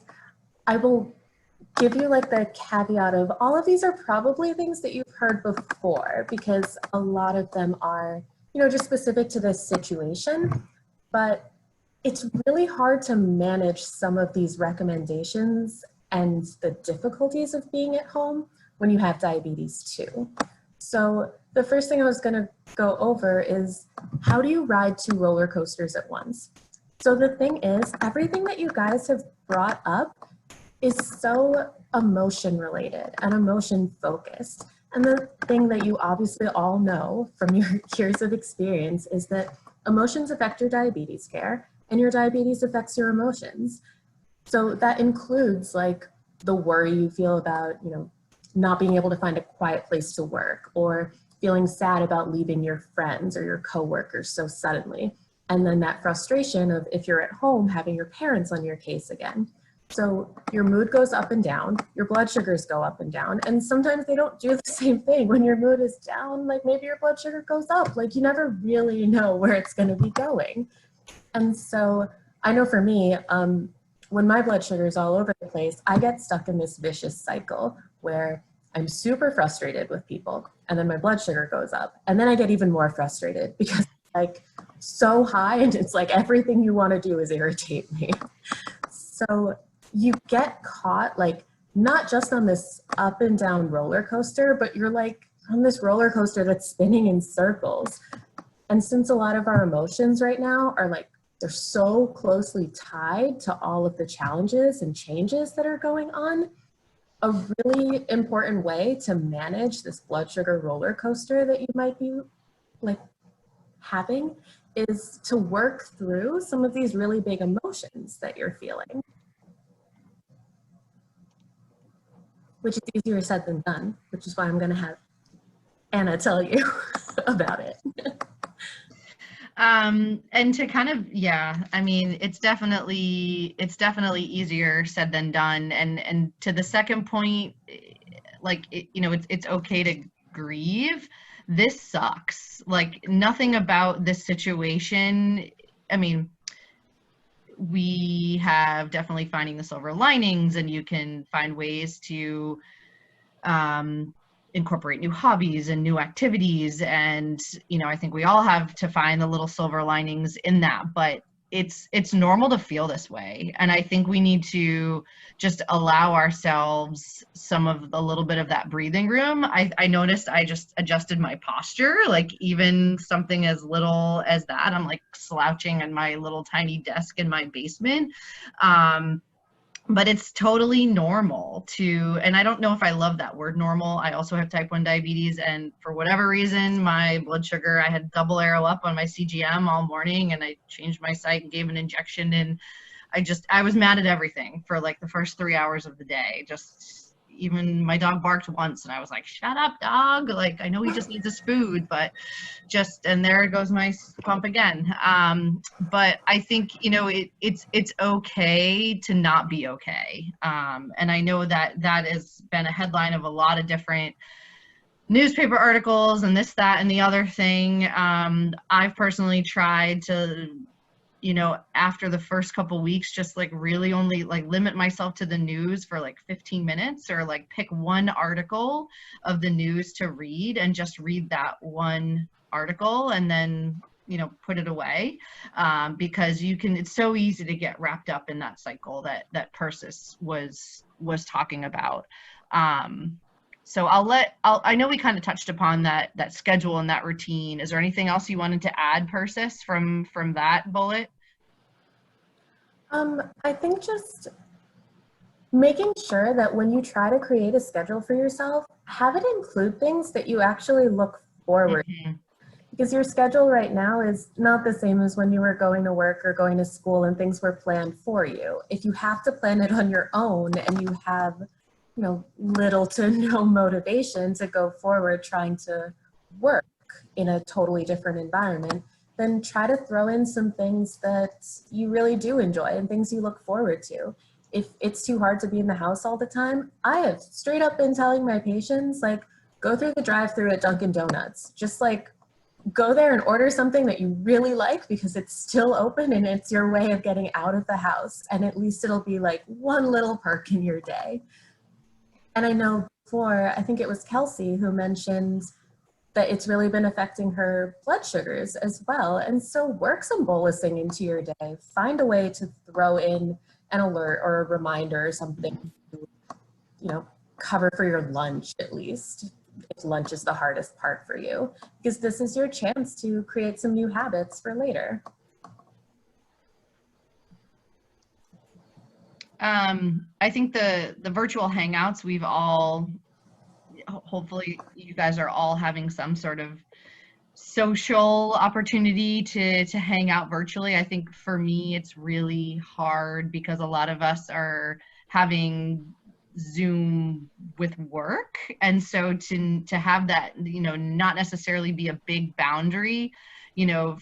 I will give you like the caveat of all of these are probably things that you've heard before, because a lot of them are, you know, just specific to this situation, but it's really hard to manage some of these recommendations and the difficulties of being at home when you have diabetes too. So the first thing I was gonna go over is, how do you ride 2 roller coasters at once? So the thing is, everything that you guys have brought up is so emotion related and emotion focused. And the thing that you obviously all know from your years of experience is that emotions affect your diabetes care and your diabetes affects your emotions. So that includes like the worry you feel about, you know, not being able to find a quiet place to work, or feeling sad about leaving your friends or your coworkers so suddenly. And then that frustration of, if you're at home, having your parents on your case again. So your mood goes up and down, your blood sugars go up and down, and sometimes they don't do the same thing. When your mood is down, like maybe your blood sugar goes up, like you never really know where it's gonna be going. And so I know for me, when my blood sugar is all over the place, I get stuck in this vicious cycle where I'm super frustrated with people, and then my blood sugar goes up, and then I get even more frustrated because it's like so high, and it's like everything you want to do is irritate me. So you get caught, like, not just on this up and down roller coaster, but you're like on this roller coaster that's spinning in circles. And since a lot of our emotions right now are like, they're so closely tied to all of the challenges and changes that are going on, a really important way to manage this blood sugar roller coaster that you might be like having is to work through some of these really big emotions that you're feeling. Which is easier said than done, which is why I'm gonna have Anna tell you about it. And to kind of, yeah, I mean, it's definitely easier said than done. And to the second point, like, it's okay to grieve. This sucks. Like, nothing about this situation, I mean, we have definitely finding the silver linings, and you can find ways to incorporate new hobbies and new activities. And, I think we all have to find the little silver linings in that, but it's normal to feel this way. And I think we need to just allow ourselves a little bit of that breathing room. I noticed I just adjusted my posture, like even something as little as that. I'm like slouching on my little tiny desk in my basement. But it's totally normal and I don't know if I love that word normal. I also have type 1 diabetes, and for whatever reason, my blood sugar, I had double arrow up on my CGM all morning, and I changed my site and gave an injection, and I was mad at everything for like the first 3 hours of the day. Even my dog barked once, and I was like, shut up, dog. Like, I know he just needs his food, but and there goes my pump again. But I think, it's okay to not be okay. And I know that has been a headline of a lot of different newspaper articles and this, that, and the other thing. I've personally tried to, after the first couple weeks, just like really only like limit myself to the news for like 15 minutes, or like pick one article of the news to read and just read that one article and then, put it away. Because it's so easy to get wrapped up in that cycle that Persis was talking about. So I know we kind of touched upon that schedule and that routine. Is there anything else you wanted to add, Persis, from that bullet? I think just making sure that when you try to create a schedule for yourself, have it include things that you actually look forward to. Because your schedule right now is not the same as when you were going to work or going to school and things were planned for you. If you have to plan it on your own and you have little to no motivation to go forward trying to work in a totally different environment, then try to throw in some things that you really do enjoy and things you look forward to. If it's too hard to be in the house all the time, I have straight up been telling my patients, like, go through the drive-thru at Dunkin' Donuts. Just like go there and order something that you really like because it's still open and it's your way of getting out of the house. And at least it'll be like one little perk in your day. And I know before, I think it was Kelsey who mentioned that it's really been affecting her blood sugars as well. And so work some bolusing into your day. Find a way to throw in an alert or a reminder or something to, cover for your lunch at least, if lunch is the hardest part for you, because this is your chance to create some new habits for later. I think the virtual hangouts, we've all, hopefully you guys are all having some sort of social opportunity to hang out virtually. I think for me, it's really hard because a lot of us are having Zoom with work. And so to have that, not necessarily be a big boundary, you're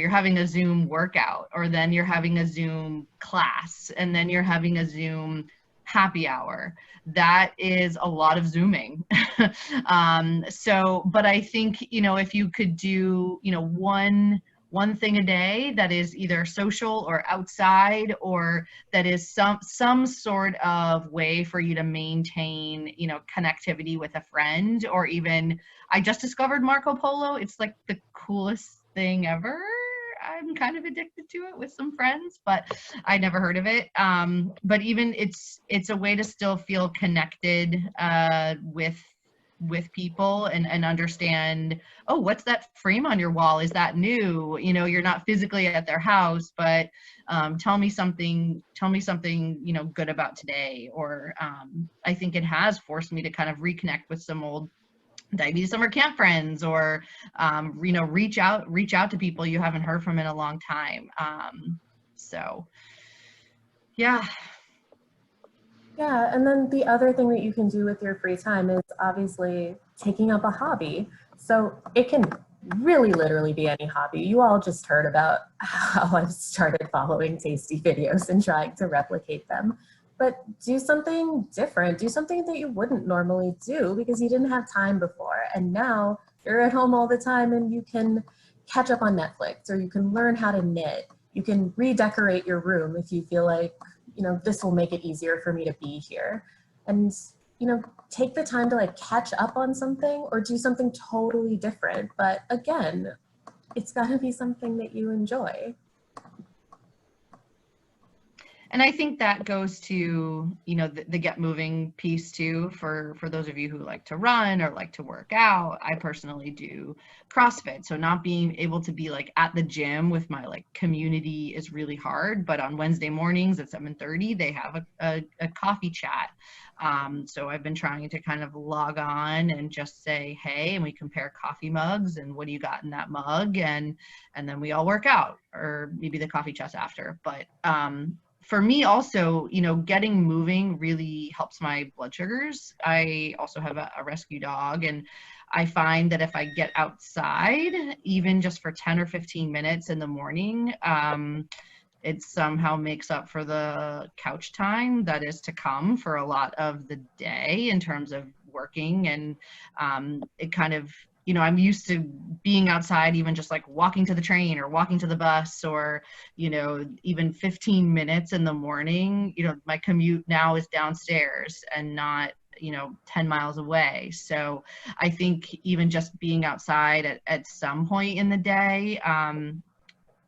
having a Zoom workout, or then you're having a Zoom class, and then you're having a Zoom happy hour. That is a lot of Zooming. But I think, if you could do, one thing a day that is either social or outside, or that is some sort of way for you to maintain, connectivity with a friend. Or even, I just discovered Marco Polo. It's like the coolest thing ever. I'm kind of addicted to it with some friends, but I never heard of it. But even it's a way to still feel connected with people and understand, oh, what's that frame on your wall? Is that new? You know, you're not physically at their house, but tell me something, you know, good about today. Or I think it has forced me to kind of reconnect with some old diabetes summer camp friends, or you know, reach out to people you haven't heard from in a long time. So yeah. Yeah, and then the other thing that you can do with your free time is obviously taking up a hobby. So it can really literally be any hobby. You all just heard about how I've started following tasty videos and trying to replicate them. But do something different. Do something that you wouldn't normally do because you didn't have time before. And now you're at home all the time and you can catch up on Netflix, or you can learn how to knit. You can redecorate your room if you feel like, you know, this will make it easier for me to be here. And, you know, take the time to like catch up on something or do something totally different. But again, it's got to be something that you enjoy. And I think that goes to, you know, the get moving piece too, for those of you who like to run or like to work out. I personally do CrossFit. So not being able to be like at the gym with my like community is really hard. But on Wednesday mornings at 7:30, they have a coffee chat. So I've been trying to kind of log on and just say, hey, and we compare coffee mugs and what do you got in that mug? And then we all work out, or maybe the coffee chat's after. But for me also, you know, getting moving really helps my blood sugars. I also have a rescue dog, and I find that if I get outside, even just for 10 or 15 minutes in the morning, it somehow makes up for the couch time that is to come for a lot of the day in terms of working. And it kind of, you know, I'm used to being outside, even just like walking to the train or walking to the bus, or, you know, even 15 minutes in the morning. You know, my commute now is downstairs and not, you know, 10 miles away. So I think even just being outside at some point in the day,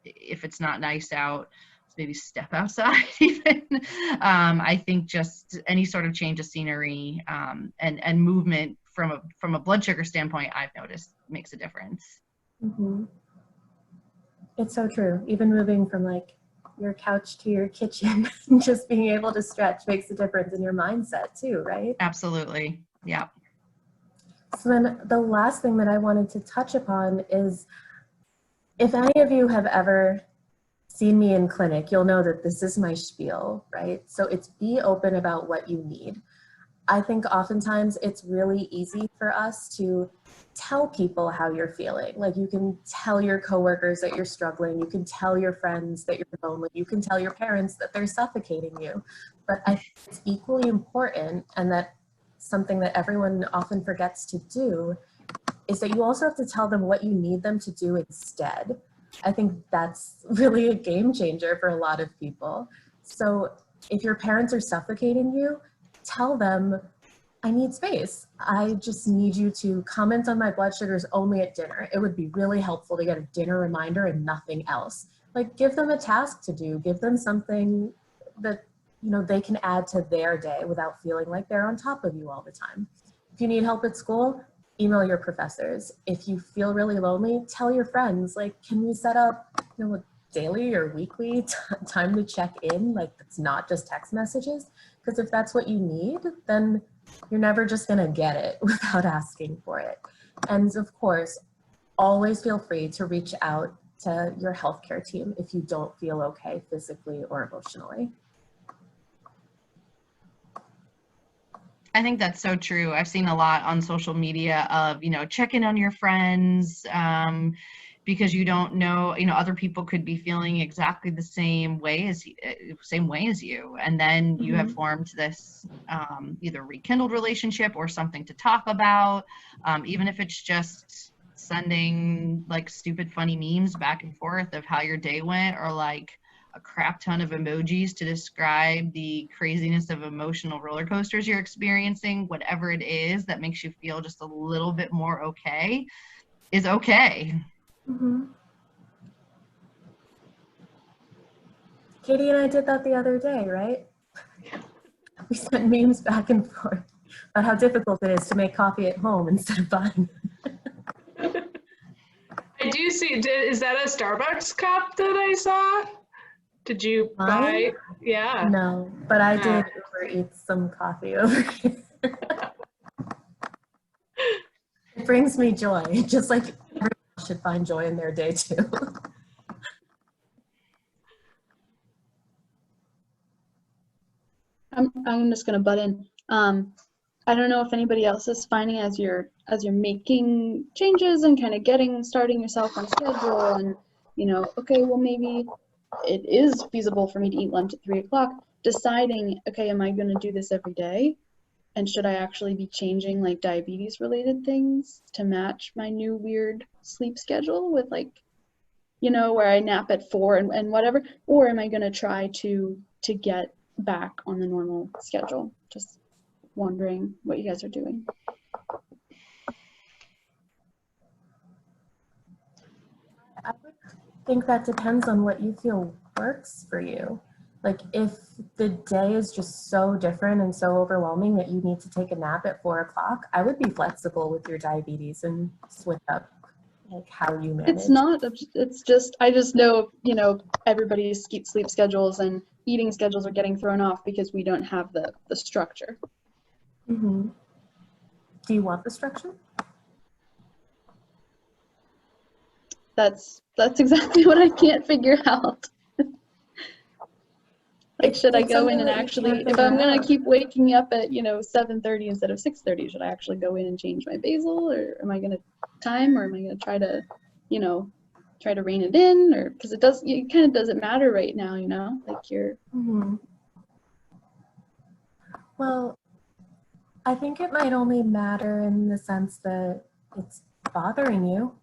if it's not nice out, maybe step outside even. I think just any sort of change of scenery and movement from a blood sugar standpoint, I've noticed makes a difference. Mm-hmm. It's so true. Even moving from like your couch to your kitchen, just being able to stretch makes a difference in your mindset too, right? Absolutely. Yeah. So then the last thing that I wanted to touch upon is, if any of you have ever seen me in clinic, you'll know that this is my spiel, right? So it's be open about what you need. I think oftentimes it's really easy for us to tell people how you're feeling. Like you can tell your coworkers that you're struggling, you can tell your friends that you're lonely, you can tell your parents that they're suffocating you. But I think it's equally important, and that something that everyone often forgets to do, is that you also have to tell them what you need them to do instead. I think that's really a game changer for a lot of people. So if your parents are suffocating you, tell them, I need space. I just need you to comment on my blood sugars only at dinner. It would be really helpful to get a dinner reminder and nothing else. Like, give them a task to do, give them something that, you know, they can add to their day without feeling like they're on top of you all the time. If you need help at school, email your professors. If you feel really lonely, tell your friends, like, can we set up, you know, a daily or weekly time to check in? Like, it's not just text messages. Because if that's what you need, then you're never just gonna get it without asking for it. And of course, always feel free to reach out to your healthcare team if you don't feel okay physically or emotionally. I think that's so true. I've seen a lot on social media of, you know, check in on your friends, because you don't know, you know, other people could be feeling exactly the same way as you. And then you have formed this either rekindled relationship or something to talk about, even if it's just sending like stupid funny memes back and forth of how your day went, or like a crap ton of emojis to describe the craziness of emotional roller coasters you're experiencing. Whatever it is that makes you feel just a little bit more okay is okay. Mm-hmm. Katie and I did that the other day, right? We sent memes back and forth about how difficult it is to make coffee at home instead of buying. I do see, is that a Starbucks cup that I saw? Did you buy? Mine? Yeah. No, but I did Uber Eats some coffee over here. It brings me joy, just like everyone should find joy in their day too. I'm just gonna butt in. I don't know if anybody else is finding as you're making changes and kind of starting yourself on schedule, and okay, well maybe it is feasible for me to eat lunch at 3 o'clock. Deciding, okay, am I gonna do this every day? And should I actually be changing like diabetes related things to match my new weird sleep schedule with where I nap at 4 and whatever? Or am I gonna try to get back on the normal schedule? Just wondering what you guys are doing. I would think that depends on what you feel works for you. Like if the day is just so different and so overwhelming that you need to take a nap at 4 o'clock, I would be flexible with your diabetes and switch up like how you manage. It's not, it's just, I just know, everybody's sleep schedules and eating schedules are getting thrown off because we don't have the structure. Mm-hmm. Do you want the structure? That's exactly what I can't figure out. Like, should I go in and actually, if I'm going to keep waking up at, 7:30 instead of 6:30, should I actually go in and change my basal, or am I going to time, or am I going to try to, try to rein it in, or, because it kind of doesn't matter right now, like you're. Mm-hmm. Well, I think it might only matter in the sense that it's bothering you.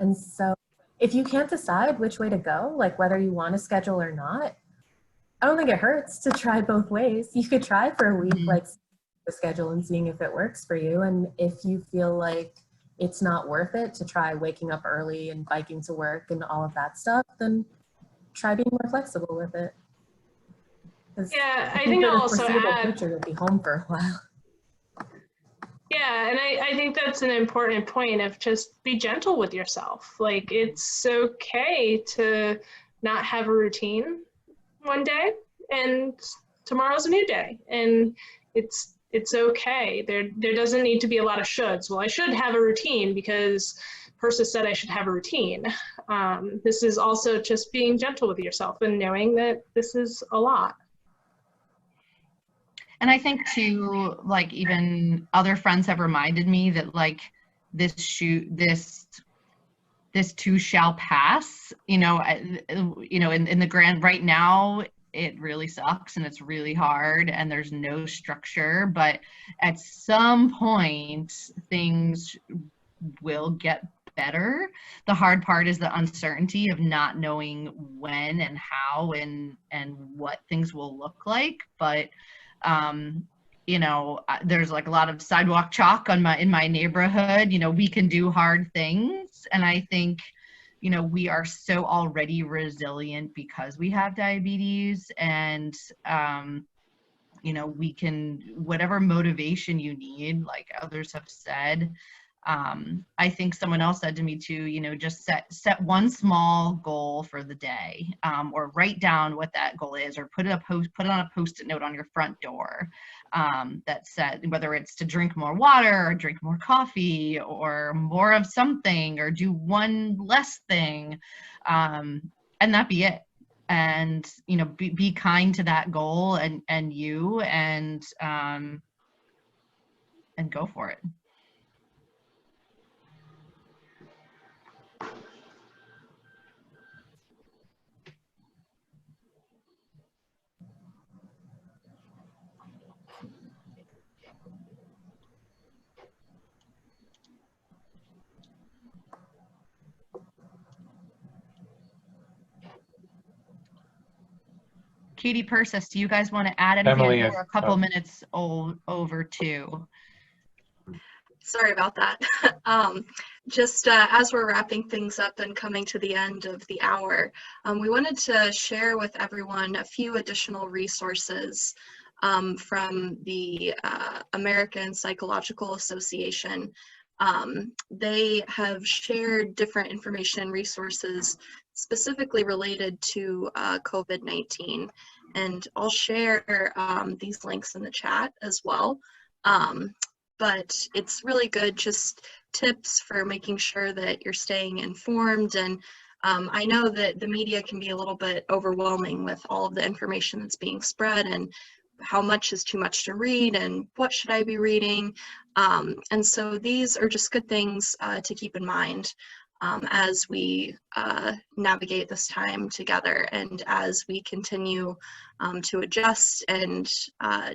And so if you can't decide which way to go, like whether you want to schedule or not, I don't think it hurts to try both ways. You could try for a week, like the schedule and seeing if it works for you. And if you feel like it's not worth it to try waking up early and biking to work and all of that stuff, then try being more flexible with it. Yeah, I think I'll also add, future will be home for a while. Yeah, and I think that's an important point of just be gentle with yourself. Like, it's okay to not have a routine one day, and tomorrow's a new day, and it's okay. There doesn't need to be a lot of shoulds. Well, I should have a routine because Persis said I should have a routine. This is also just being gentle with yourself and knowing that this is a lot. And I think too, like even other friends have reminded me that like this too shall pass, in the grand right now, it really sucks and it's really hard and there's no structure, but at some point things will get better. The hard part is the uncertainty of not knowing when and how and what things will look like. But there's like a lot of sidewalk chalk in my neighborhood. We can do hard things, and I think we are so already resilient because we have diabetes, and we can, whatever motivation you need, like others have said. I think someone else said to me too, just set one small goal for the day, or write down what that goal is, or put it on a Post-it note on your front door, that said, whether it's to drink more water or drink more coffee or more of something or do one less thing, and that be it. And, be kind to that goal and go for it. Katie, Persis, do you guys want to add anything? Emily, We're a couple minutes over too. Sorry about that. just as we're wrapping things up and coming to the end of the hour, we wanted to share with everyone a few additional resources from the American Psychological Association. They have shared different information and resources specifically related to COVID-19. And I'll share these links in the chat as well. But it's really good, just tips for making sure that you're staying informed. And I know that the media can be a little bit overwhelming with all of the information that's being spread and how much is too much to read and what should I be reading. And so these are just good things to keep in mind as we navigate this time together and as we continue to adjust, and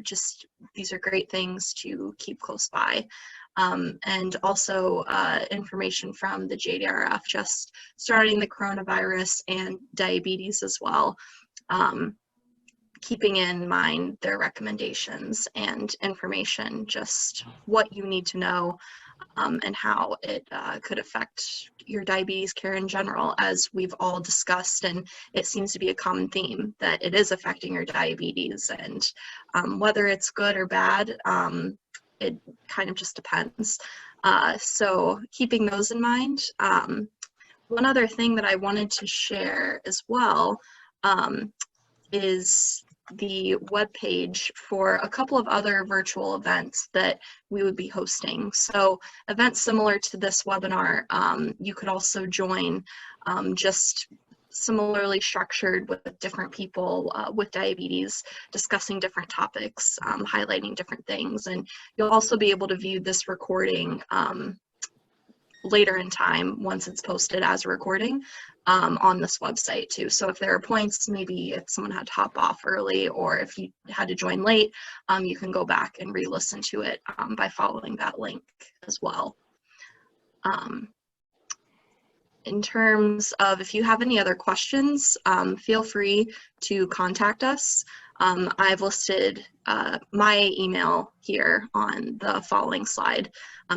just these are great things to keep close by. And also information from the JDRF just starting the coronavirus and diabetes as well. Keeping in mind their recommendations and information, just what you need to know and how it could affect your diabetes care in general, as we've all discussed, and it seems to be a common theme that it is affecting your diabetes, and whether it's good or bad, it kind of just depends. So keeping those in mind. One other thing that I wanted to share as well is the webpage for a couple of other virtual events that we would be hosting. So events similar to this webinar, you could also join, just similarly structured with different people with diabetes, discussing different topics, highlighting different things. And you'll also be able to view this recording later in time once it's posted as a recording on this website too. So if there are points, maybe if someone had to hop off early or if you had to join late, you can go back and re-listen to it by following that link as well. In terms of if you have any other questions, feel free to contact us. I've listed my email here on the following slide,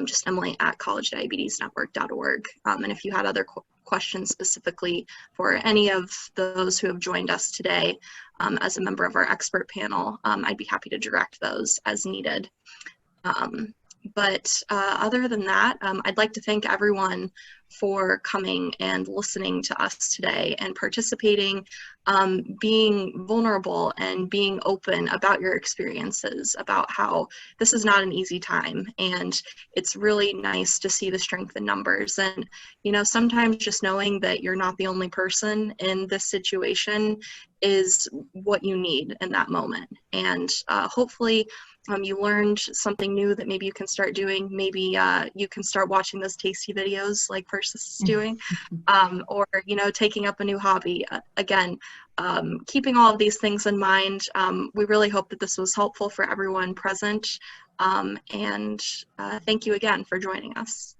just emily@collegediabetesnetwork.org. And if you had other questions specifically for any of those who have joined us today as a member of our expert panel, I'd be happy to direct those as needed. But other than that, I'd like to thank everyone for coming and listening to us today and participating, being vulnerable and being open about your experiences, about how this is not an easy time. And it's really nice to see the strength in numbers. And, you know, sometimes just knowing that you're not the only person in this situation is what you need in that moment. And hopefully, you learned something new that maybe you can start doing. Maybe you can start watching those tasty videos like Persis is doing, or, you know, taking up a new hobby. Again, keeping all of these things in mind, we really hope that this was helpful for everyone present. And thank you again for joining us.